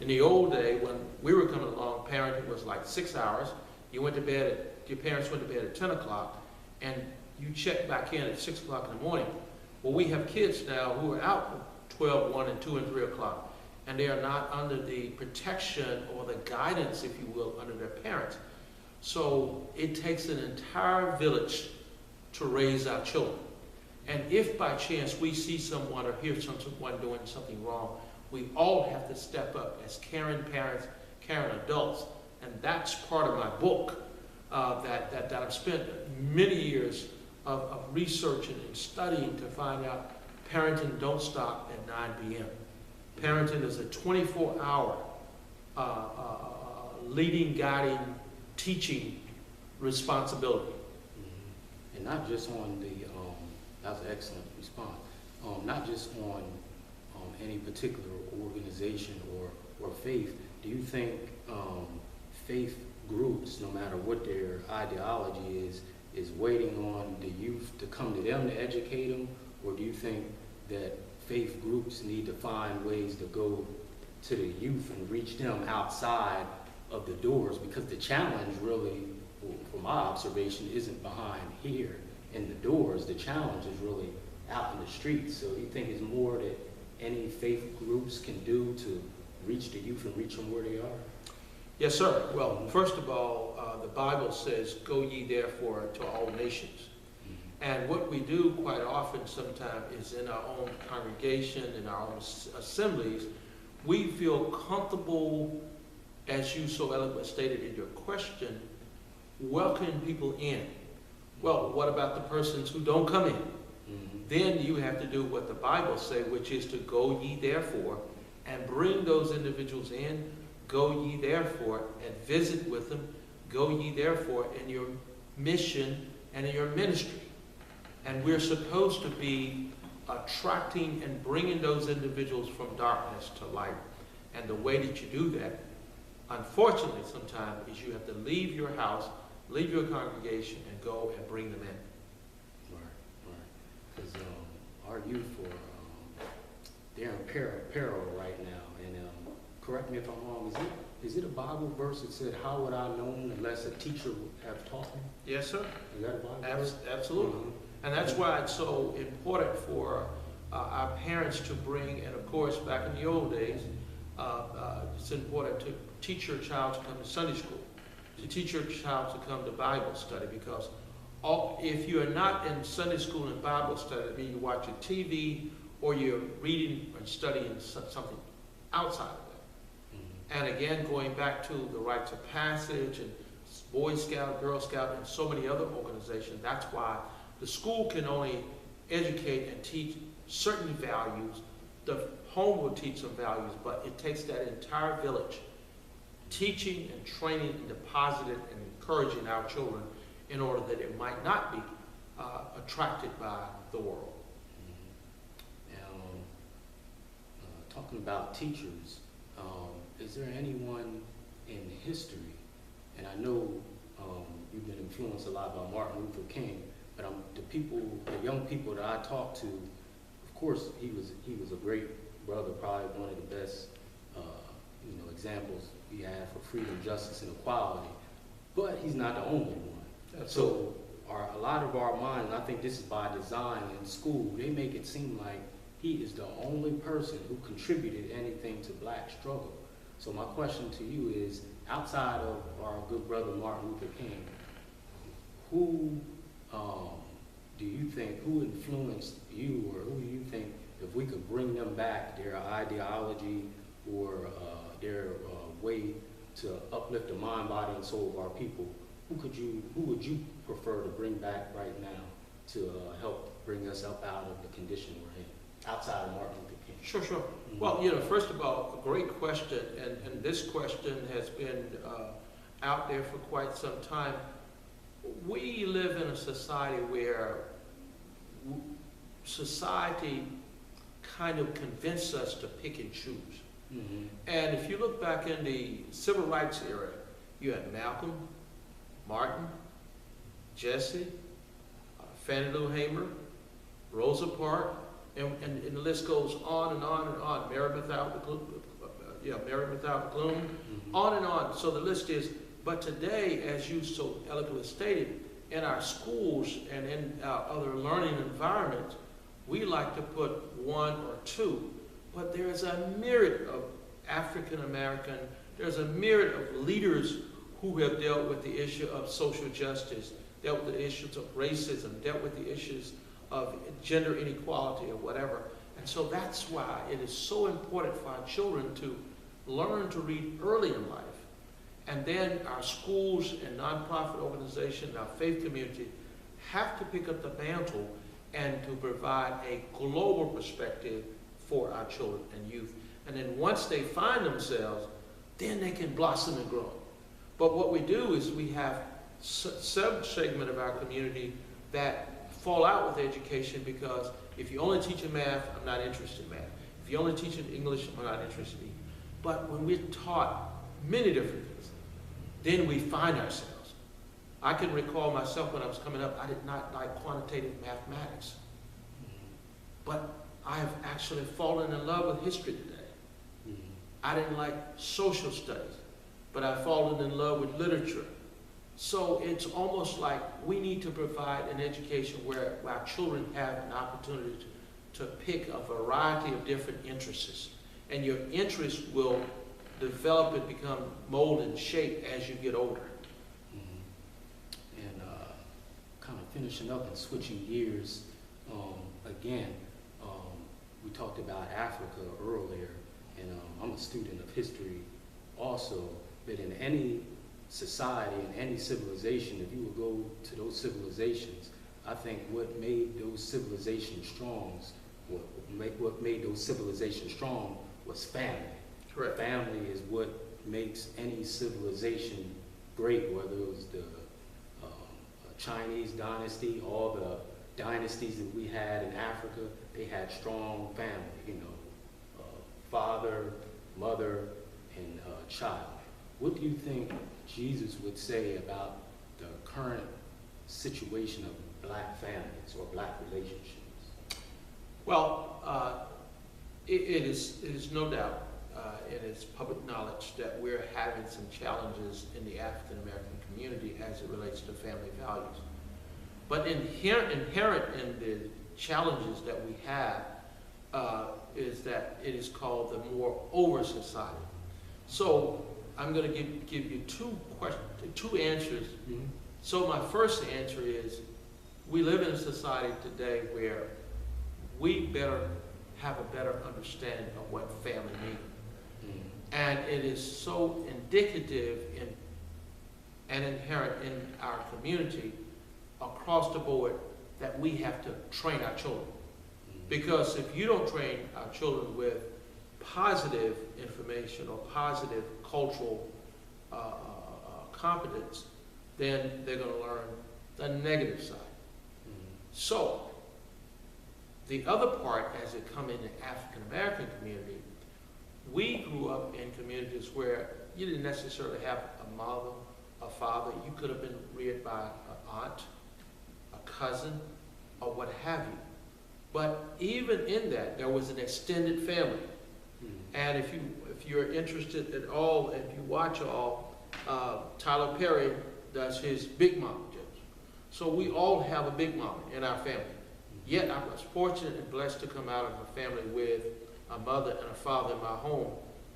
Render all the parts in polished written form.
In the old day, when we were coming along, parenting was like 6 hours. Your parents went to bed at 10 o'clock, and you check back in at 6 o'clock in the morning. Well, we have kids now who are out 12, 1, and 2, and 3 o'clock, and they are not under the protection or the guidance, if you will, under their parents. So it takes an entire village to raise our children. And if by chance we see someone or hear someone doing something wrong, we all have to step up as caring parents, caring adults. And that's part of my book that I've spent many years of researching and studying to find out. Parenting don't stop at 9 p.m. Parenting is a 24-hour leading, guiding, teaching responsibility. Mm-hmm. And not just on the, that's an excellent response, not just on any particular organization or faith. Do you think faith groups, no matter what their ideology is waiting on the youth to come to them to educate them? Or do you think that faith groups need to find ways to go to the youth and reach them outside of the doors? Because the challenge really, from my observation, isn't behind here in the doors. The challenge is really out in the streets. So you think it's more that any faith groups can do to reach the youth and reach them where they are? Yes, sir. Well, first of all, the Bible says, "Go ye therefore to all nations." And what we do quite often sometimes is in our own congregation, in our own assemblies, we feel comfortable, as you so eloquently stated in your question, welcoming people in. Well, what about the persons who don't come in? Mm-hmm. Then you have to do what the Bible says, which is to go ye therefore and bring those individuals in. Go ye therefore and visit with them. Go ye therefore in your mission and in your ministry. And we're supposed to be attracting and bringing those individuals from darkness to light. And the way that you do that, unfortunately sometimes, is you have to leave your house, leave your congregation, and go and bring them in. Right. Because our youth they're in peril right now. And correct me if I'm wrong, is it a Bible verse that said, "How would I know unless a teacher would have taught me"? Yes, sir. Is that a Bible verse? Absolutely. Mm-hmm. And that's why it's so important for our parents to bring, and of course, back in the old days, it's important to teach your child to come to Sunday school, to teach your child to come to Bible study, because if you are not in Sunday school and Bible study, that means you're watching TV or you're reading and studying something outside of that. Mm-hmm. And again, going back to the rites of passage and Boy Scout, Girl Scout, and so many other organizations, that's why the school can only educate and teach certain values. The home will teach some values, but it takes that entire village teaching and training and depositing and encouraging our children in order that it might not be attracted by the world. Now, talking about teachers, is there anyone in history, and I know you've been influenced a lot by Martin Luther King, but the young people that I talk to, of course, he was a great brother, probably one of the best, examples we have for freedom, justice, and equality. But he's not the only one. So a lot of our minds, I think this is by design in school, they make it seem like he is the only person who contributed anything to black struggle. So my question to you is, outside of our good brother Martin Luther King, who do you think, who influenced you, or who do you think, if we could bring them back, their ideology or their way to uplift the mind, body, and soul of our people, who would you prefer to bring back right now to help bring us up out of the condition we're in, outside of Martin Luther King? Sure. Mm-hmm. Well, first of all, a great question, and this question has been out there for quite some time. We live in a society where society kind of convinced us to pick and choose. Mm-hmm. And if you look back in the civil rights era, you had Malcolm, Martin, Jesse, Fannie Lou Hamer, Rosa Parks, and the list goes on and on and on. Mary Beth Married Without Gloom, on and on. So the list is, but today, as you so eloquently stated, in our schools and in our other learning environments, we like to put one or two, but there's a myriad of African American, there's a myriad of leaders who have dealt with the issue of social justice, dealt with the issues of racism, dealt with the issues of gender inequality or whatever. And so that's why it is so important for our children to learn to read early in life. And then our schools and nonprofit organizations, our faith community, have to pick up the mantle and to provide a global perspective for our children and youth. And then once they find themselves, then they can blossom and grow. But what we do is we have some segment of our community that fall out with education because if you only teach in math, I'm not interested in math. If you only teach in English, I'm not interested in. But when we're taught many different things, then we find ourselves. I can recall myself when I was coming up, I did not like quantitative mathematics. But I have actually fallen in love with history today. I didn't like social studies, but I've fallen in love with literature. So it's almost like we need to provide an education where our children have an opportunity to pick a variety of different interests. And your interest will develop and become molded and shaped as you get older. And kind of finishing up and switching gears, again, we talked about Africa earlier, and I'm a student of history also, but in any society, in any civilization, if you would go to those civilizations, I think what made those civilizations strong, what made those civilizations strong was family. Correct. Family is what makes any civilization great, whether it was the Chinese dynasty, all the dynasties that we had in Africa, they had strong family, father, mother, and child. What do you think Jesus would say about the current situation of black families or black relationships? Well, it is no doubt, it is public knowledge that we're having some challenges in the African American community as it relates to family values. But inherent in the challenges that we have is that it is called the more over society. So I'm going to give you two answers. Mm-hmm. So my first answer is, we live in a society today where we better have a better understanding of what family means. Mm-hmm. And it is so indicative and inherent in our community across the board that we have to train our children. Because if you don't train our children with positive information or positive cultural competence, then they're going to learn the negative side. So, the other part, as it comes in the African American community, we grew up in communities where you didn't necessarily have a mother, a father. You could have been reared by an aunt, a cousin, or what have you. But even in that, there was an extended family. And if you're interested at all, if you watch all, Tyler Perry does his Big Mama jokes. So we all have a Big Mama in our family. Yet I was fortunate and blessed to come out of a family with a mother and a father in my home,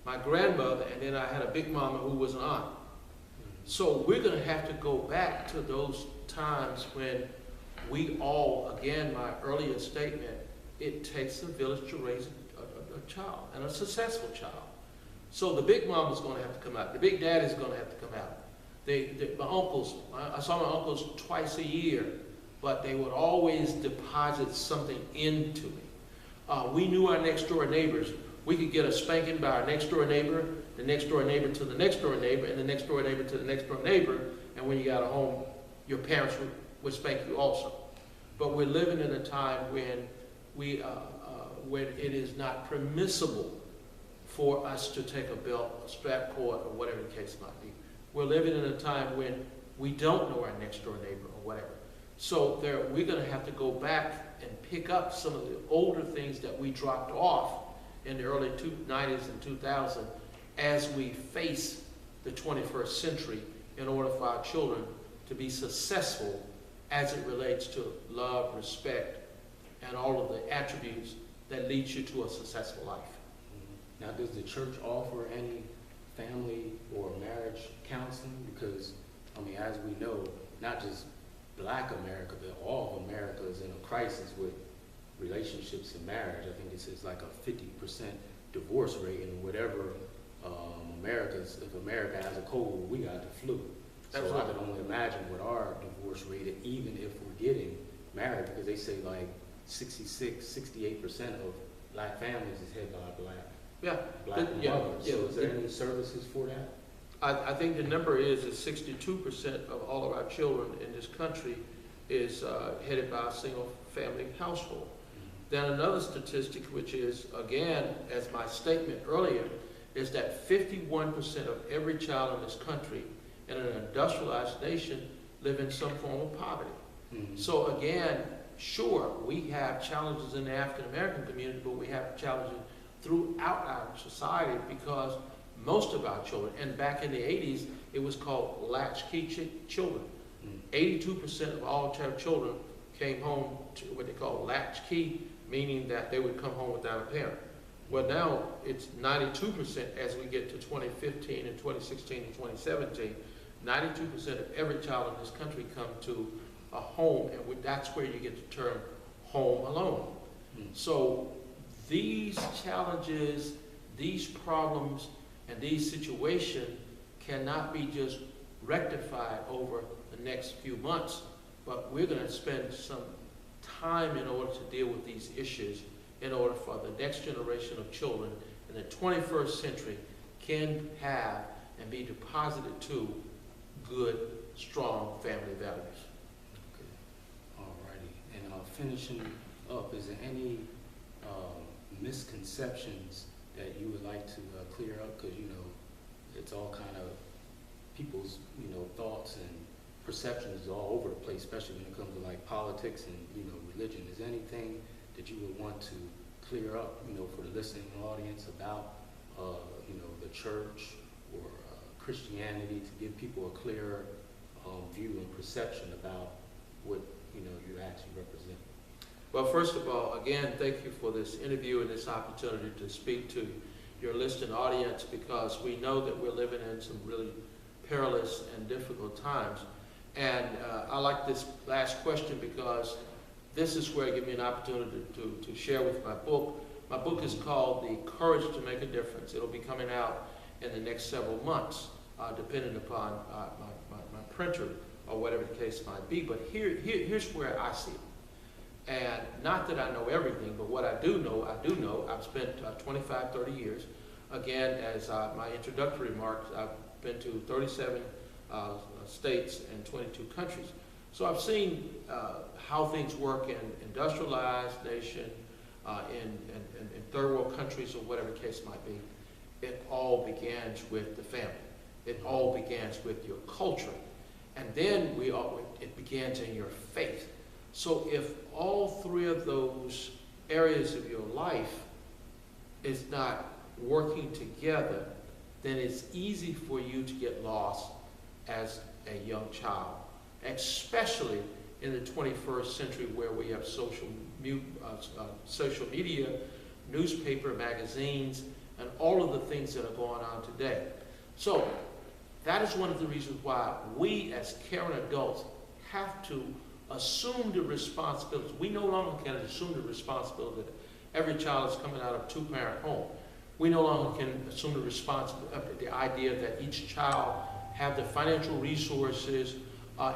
my grandmother, and then I had a Big Mama who was an aunt. So we're going to have to go back to those times when we all, again, my earlier statement, it takes a village to raise a child, and a successful child. So the Big Mama's going to have to come out. The Big Daddy's going to have to come out. My uncles, I saw my uncles twice a year, but they would always deposit something into me. We knew our next door neighbors. We could get a spanking by our next door neighbor, the next door neighbor to the next door neighbor, and the next door neighbor to the next door neighbor, and when you got home, your parents would spank you also. But we're living in a time when when it is not permissible for us to take a belt, a strap cord, or whatever the case might be. We're living in a time when we don't know our next door neighbor or whatever. So we're going to have to go back and pick up some of the older things that we dropped off in the early 90s and 2000s as we face the 21st century in order for our children to be successful as it relates to love, respect, and all of the attributes that lead you to a successful life. Now, does the church offer any family or marriage counseling? Because, I mean, as we know, not just Black America, but all of America is in a crisis with relationships and marriage. I think it's like a 50% divorce rate, and whatever if America has a cold, we got the flu. So I can only imagine what our divorce rate, even if we're getting married, because they say like 68% of Black families is headed by Black mothers. So is there any services for that? I think the number is 62% of all of our children in this country is headed by a single family household. Then another statistic, which is, again, as my statement earlier, is that 51% of every child in this country in an industrialized nation live in some form of poverty. So again, sure, we have challenges in the African American community, but we have challenges throughout our society because most of our children, and back in the 80s, it was called latchkey children. 82% of all children came home to what they call latchkey, meaning that they would come home without a parent. Well, now it's 92% as we get to 2015 and 2016 and 2017. 92% of every child in this country come to a home, and that's where you get the term home alone. So these challenges, these problems, and these situations cannot be just rectified over the next few months, but we're going to spend some time in order to deal with these issues in order for the next generation of children in the 21st century can have and be deposited to good, strong family values. Okay. Alrighty. And finishing up, is there any misconceptions that you would like to clear up? Because, you know, it's all kind of people's, you know, thoughts and perceptions is all over the place, especially when it comes to like politics and, you know, religion. Is there anything that you would want to clear up, you know, for the listening audience about, you know, the church or Christianity, to give people a clearer view and perception about what, you know, you actually represent? Well, first of all, again, thank you for this interview and this opportunity to speak to your listening audience, because we know that we're living in some really perilous and difficult times. And I like this last question because this is where it gives me an opportunity to share with my book. My book is called The Courage to Make a Difference. It'll be coming out in the next several months, depending upon my printer or whatever the case might be. But here's where I see it. And not that I know everything, but what I do know. I've spent 25, 30 years. Again, as my introductory remarks, I've been to 37 states and 22 countries. So I've seen how things work in industrialized nation, in third world countries, or whatever the case might be. It all begins with the family. It all begins with your culture. And then it begins in your faith. So if all three of those areas of your life is not working together, then it's easy for you to get lost as a young child, especially in the 21st century where we have social media, newspaper, magazines, and all of the things that are going on today. So that is one of the reasons why we as caring adults have to assume the responsibility. We no longer can assume the responsibility that every child is coming out of a two-parent home. We no longer can assume the responsibility, the idea that each child have the financial resources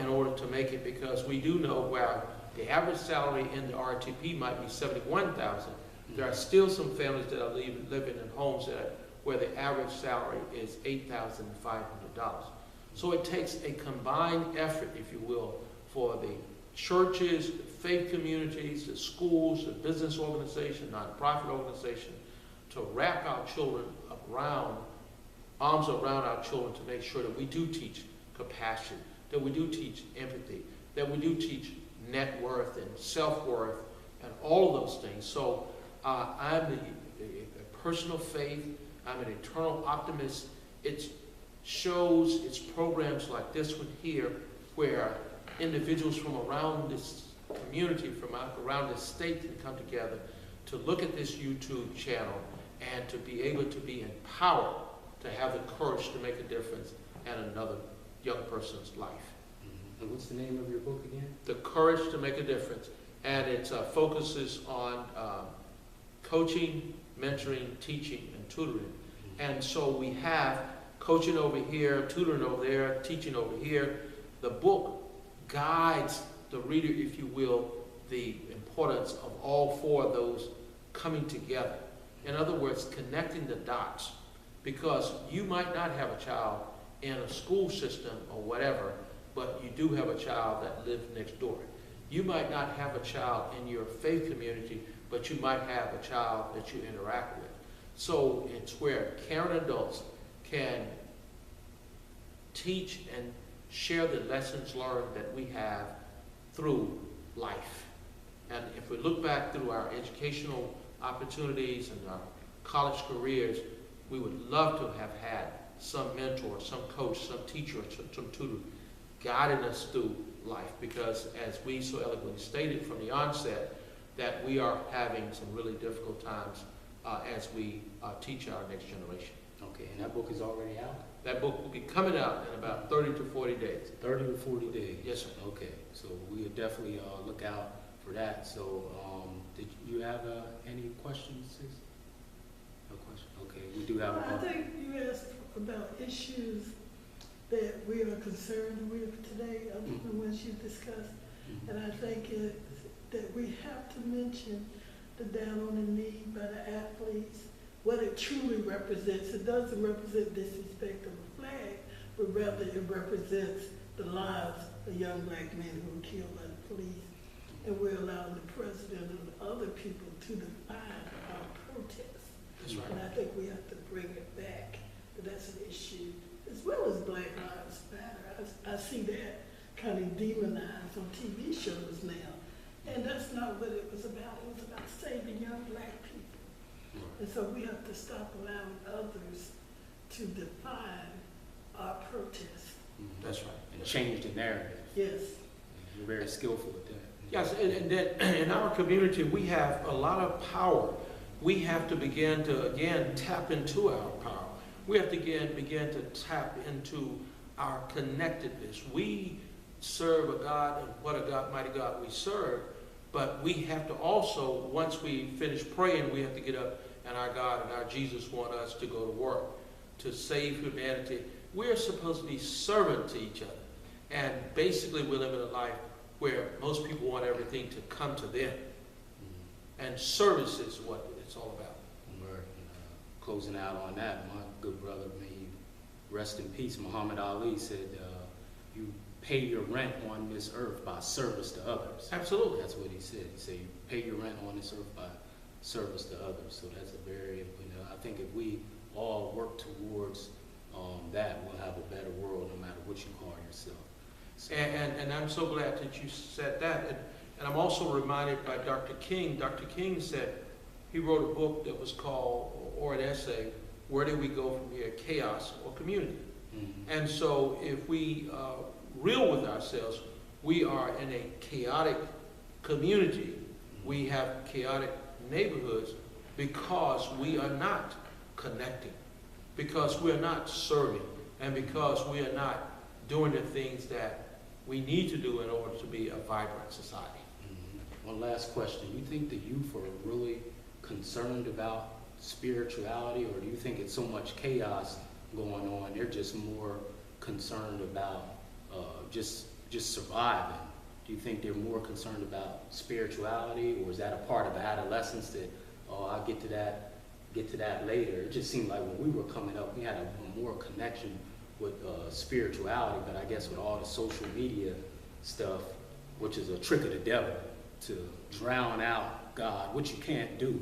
in order to make it, because we do know where the average salary in the RTP might be $71,000. There are still some families that are living in homes where the average salary is $8,500. So it takes a combined effort, if you will, for the churches, the faith communities, the schools, the business organization, nonprofit organization, to wrap our children arms around our children, to make sure that we do teach compassion, that we do teach empathy, that we do teach net worth and self-worth and all of those things. So I'm a personal faith. I'm an eternal optimist. It's shows, it's programs like this one here, where individuals from around this community, from around this state can come together to look at this YouTube channel and to be able to be empowered to have the courage to make a difference in another young person's life. Mm-hmm. And what's the name of your book again? The Courage to Make a Difference. And it focuses on coaching, mentoring, teaching, and tutoring. Mm-hmm. And so we have coaching over here, tutoring over there, teaching over here. The book guides the reader, if you will, the importance of all four of those coming together. In other words, connecting the dots. Because you might not have a child in a school system or whatever, but you do have a child that lives next door. You might not have a child in your faith community, but you might have a child that you interact with. So it's where caring adults can teach and share the lessons learned that we have through life. And if we look back through our educational opportunities and our college careers, we would love to have had some mentor, some coach, some teacher, some tutor guiding us through life, because as we so eloquently stated from the onset, that we are having some really difficult times as we teach our next generation. Okay, and that book is already out? That book will be coming out in about 30 to 40 days. 30 to 40 days? Yes, sir. Okay, so we'll definitely look out for that. So did you have any questions, sis? No question? Okay, we do have I think you asked about issues that we are concerned with today, other than the ones you discussed. Mm-hmm. And I think that we have to mention the down on the knee by the athletes, what it truly represents. It doesn't represent disrespect of the flag, but rather it represents the lives of young black men who were killed by the police. And we're allowing the president and other people to define our protests. That's right. And I think we have to bring it back. That's an issue, as well as Black Lives Matter. I see that kind of demonized on TV shows now. And that's not what it was about. It was about saving young black people. And so we have to stop allowing others to define our protest. Mm-hmm. That's right. And change the narrative. Yes. You're very skillful at that. Yes, and that in our community, we have a lot of power. We have to begin to, again, tap into our power. We have to begin to tap into our connectedness. We serve a God, and what a God, mighty God we serve, but we have to also, once we finish praying, we have to get up, and our God and our Jesus want us to go to work, to save humanity. We're supposed to be servant to each other. And basically, we live in a life where most people want everything to come to them. Mm-hmm. And service is what it's all about. We're closing out on that. My good brother, may he rest in peace, Muhammad Ali said, you pay your rent on this earth by service to others. Absolutely. That's what he said. He said, you pay your rent on this earth by service to others. So that's a very, I think if we all work towards that, we'll have a better world no matter what you call yourself. So. And I'm so glad that you said that. And I'm also reminded by Dr. King. Dr. King said, he wrote a book that was called, or an essay, Where Do We Go From Here, Chaos or Community? Mm-hmm. And so if we real with ourselves, we are in a chaotic community. We have chaotic neighborhoods because we are not connecting, because we are not serving, and because we are not doing the things that we need to do in order to be a vibrant society. Mm-hmm. One last question. Do you think the youth are really concerned about spirituality, or do you think it's so much chaos going on, they're just more concerned about just surviving? Do you think they're more concerned about spirituality, or is that a part of adolescence that, I'll get to that later? It just seemed like when we were coming up, we had a more connection with spirituality, but I guess with all the social media stuff, which is a trick of the devil to drown out God, which you can't do.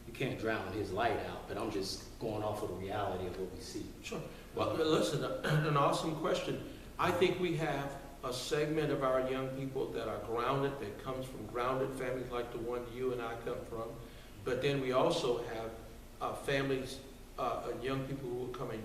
You can't drown his light out, but I'm just going off of the reality of what we see. Sure. Well, listen, an awesome question. I think we have a segment of our young people that are grounded, that comes from grounded families like the one you and I come from. But then we also have families young people who were coming